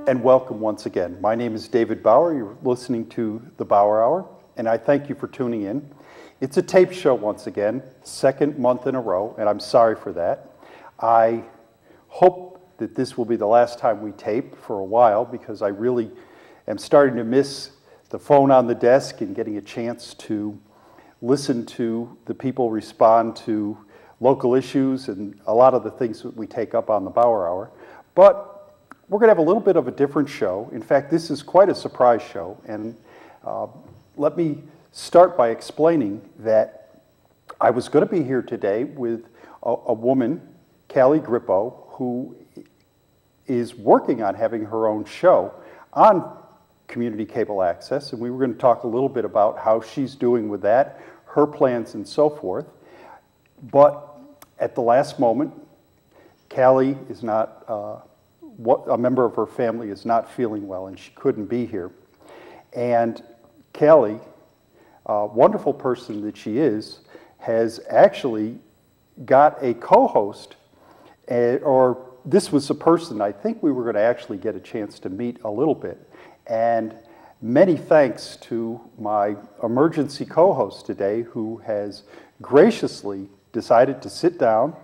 and welcome once again. My name is David Bauer. You're listening to the Bauer Hour, and I thank you for tuning in. It's a tape show once again, second month in a row, and I'm sorry for that. I hope that this will be the last time we tape for a while, because I really am starting to miss the phone on the desk and getting a chance to listen to the people respond to local issues and a lot of the things that we take up on the Bauer Hour. But we're going to have a little bit of a different show. In fact, this is quite a surprise show. And let me start by explaining that I was going to be here today with a woman, Cori Magnotta, who is working on having her own show on community cable access. And we were going to talk a little bit about how she's doing with that, her plans and so forth. But at the last moment, Cori is not... a member of her family is not feeling well, and she couldn't be here. And Cori, wonderful person that she is, has actually got a co-host, or this was a person I think we were going to actually get a chance to meet a little bit. And many thanks to my emergency co-host today, who has graciously decided to sit down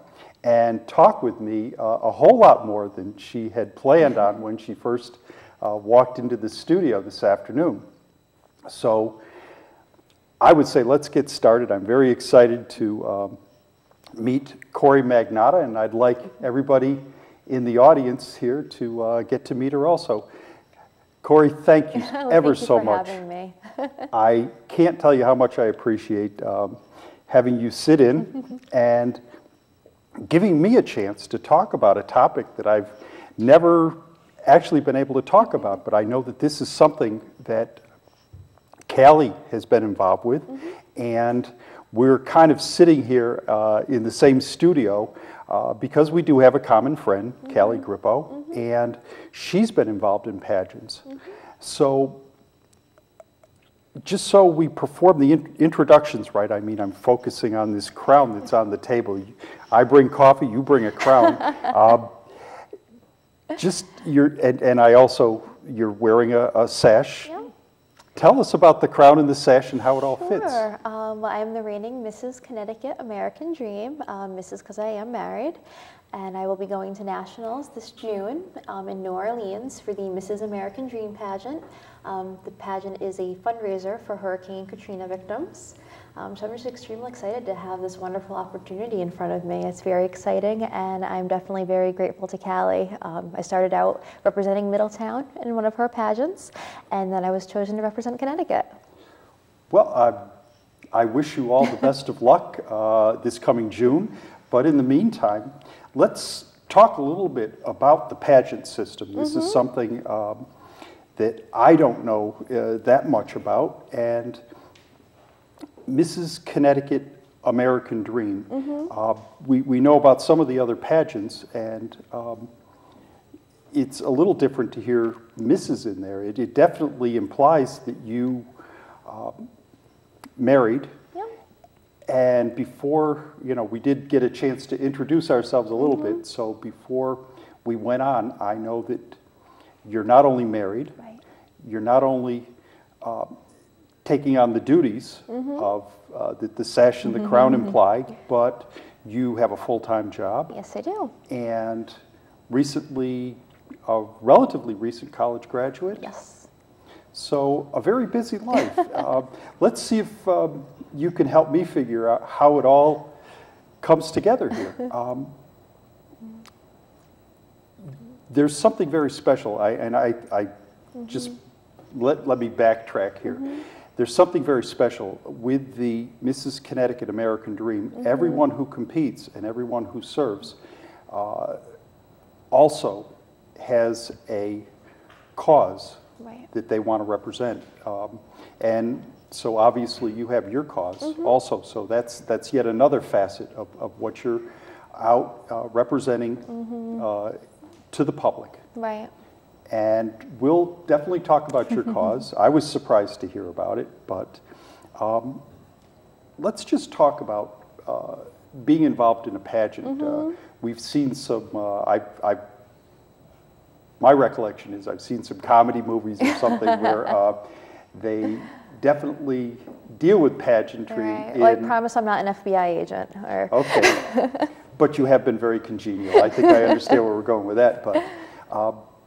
and talk with me a whole lot more than she had planned on when she first walked into the studio this afternoon. So I would say let's get started. I'm very excited to meet Cori Magnotta, and I'd like everybody in the audience here to get to meet her also. Cori, thank you ever so much. Thank you for having me. I can't tell you how much I appreciate having you sit in and giving me a chance to talk about a topic that I've never actually been able to talk about, but I know that this is something that Cori has been involved with, and we're kind of sitting here in the same studio because we do have a common friend, Cori Magnotta, and she's been involved in pageants. So just so we perform the introductions right, I mean, I'm focusing on this crown that's on the table. I bring coffee, you bring a crown. And I also, you're wearing a sash. Yeah. Tell us about the crown and the sash and how it all fits. Sure. Well, I'm the reigning Mrs. Connecticut American Dream, Mrs. because I am married, and I will be going to nationals this June in New Orleans for the Mrs. American Dream pageant. The pageant is a fundraiser for Hurricane Katrina victims. So I'm just extremely excited to have this wonderful opportunity in front of me. It's very exciting, and I'm definitely very grateful to Cori. I started out representing Middletown in one of her pageants, and then I was chosen to represent Connecticut. Well, I wish you all the best of luck this coming June, but in the meantime, let's talk a little bit about the pageant system. This is something that I don't know that much about, and Mrs. Connecticut American Dream. We know about some of the other pageants, and it's a little different to hear Mrs. in there. It definitely implies that you married. Yeah. And before, you know, we did get a chance to introduce ourselves a little bit, so before we went on, I know that you're not only married, you're not only taking on the duties of that the sash and the crown imply, but you have a full-time job. Yes, I do. And recently, a relatively recent college graduate. Yes. So a very busy life. Let's see if you can help me figure out how it all comes together here. There's something very special, just let me backtrack here. There's something very special with the Mrs. Connecticut American Dream. Everyone who competes and everyone who serves also has a cause that they want to represent. And so obviously you have your cause also. So that's yet another facet of what you're out representing to the public. Right. And we'll definitely talk about your cause. I was surprised to hear about it, but let's just talk about being involved in a pageant. We've seen some, I've my recollection is I've seen some comedy movies or something where they definitely deal with pageantry. Right. Well, I promise I'm not an FBI agent. Or Okay, but you have been very congenial. I think I understand where we're going with that. But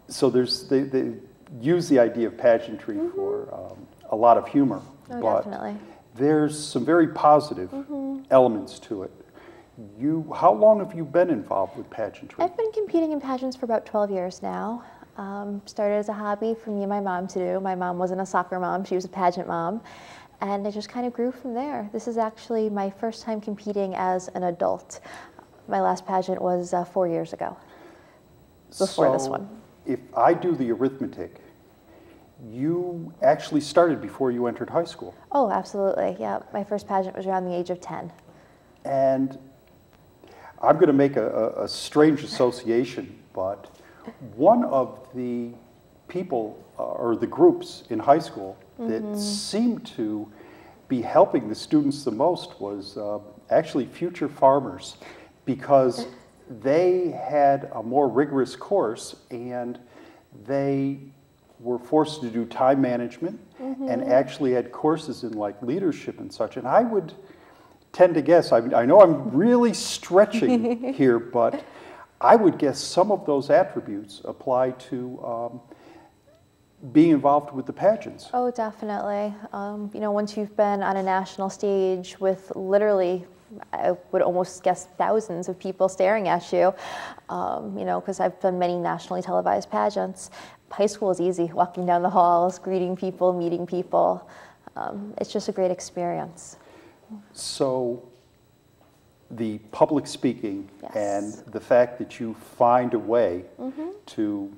so they use the idea of pageantry for a lot of humor. Oh, but definitely. there's some very positive elements to it. How long have you been involved with pageantry? I've been competing in pageants for about 12 years now. Started as a hobby for me and my mom to do. My mom wasn't a soccer mom, she was a pageant mom. And it just kind of grew from there. This is actually my first time competing as an adult. My last pageant was 4 years ago, before this one. If I do the arithmetic, you actually started before you entered high school. Oh, absolutely, yeah. My first pageant was around the age of 10. And I'm going to make a strange association, but one of the people or the groups in high school that seemed to be helping the students the most was actually future farmers, because they had a more rigorous course and they were forced to do time management and actually had courses in like leadership and such. And I would tend to guess, I know I'm really stretching here, but I would guess some of those attributes apply to being involved with the pageants. Oh, definitely. You know, once you've been on a national stage with literally, I would almost guess thousands of people staring at you, you know, because I've done many nationally televised pageants. High school is easy, walking down the halls, greeting people, meeting people. It's just a great experience. So the public speaking and the fact that you find a way to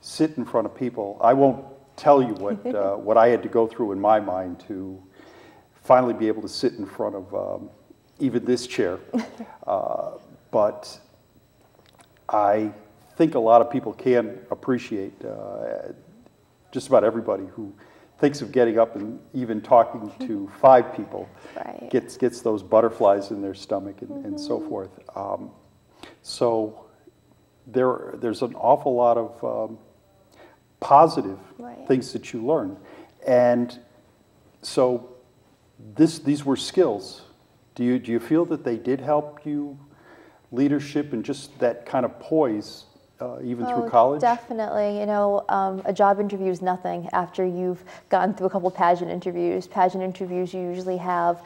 sit in front of people, I won't tell you what I had to go through in my mind to finally be able to sit in front of even this chair. But I think a lot of people can appreciate just about everybody who thinks of getting up and even talking to 5 people gets those butterflies in their stomach and so forth. So there's an awful lot of positive things that you learn. And so these were skills. Do you feel that they did help you leadership and just that kind of poise even through college? Definitely. You know, a job interview is nothing after you've gone through a couple pageant interviews. Pageant interviews, you usually have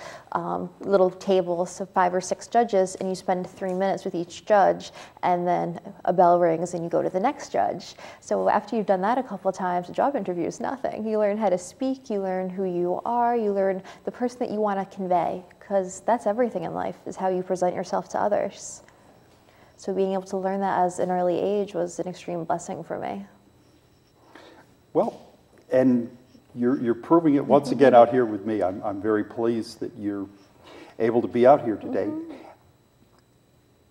little tables of 5 or 6 judges, and you spend 3 minutes with each judge, and then a bell rings and you go to the next judge. So after you've done that a couple of times, a job interview is nothing. You learn how to speak, you learn who you are, you learn the person that you want to convey, because that's everything in life, is how you present yourself to others. So being able to learn that as an early age was an extreme blessing for me. Well, and you're proving it once again out here with me. I'm very pleased that you're able to be out here today.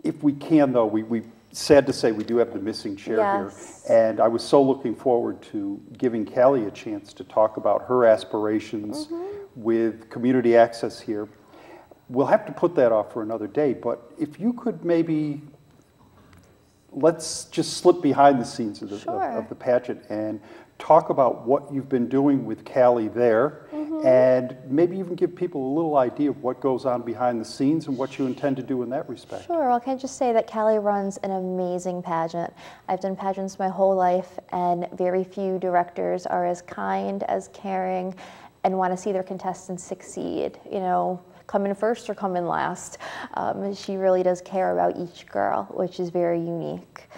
If we can, though, we sad to say we do have the missing chair here. And I was so looking forward to giving Callie a chance to talk about her aspirations with community access here. We'll have to put that off for another day, but if you could maybe, let's just slip behind the scenes of the pageant and talk about what you've been doing with Callie there, and maybe even give people a little idea of what goes on behind the scenes and what you intend to do in that respect. Sure. Well, can I just say that Callie runs an amazing pageant. I've done pageants my whole life, and very few directors are as kind, as caring, and want to see their contestants succeed. You know, come in first or come in last. She really does care about each girl, which is very unique.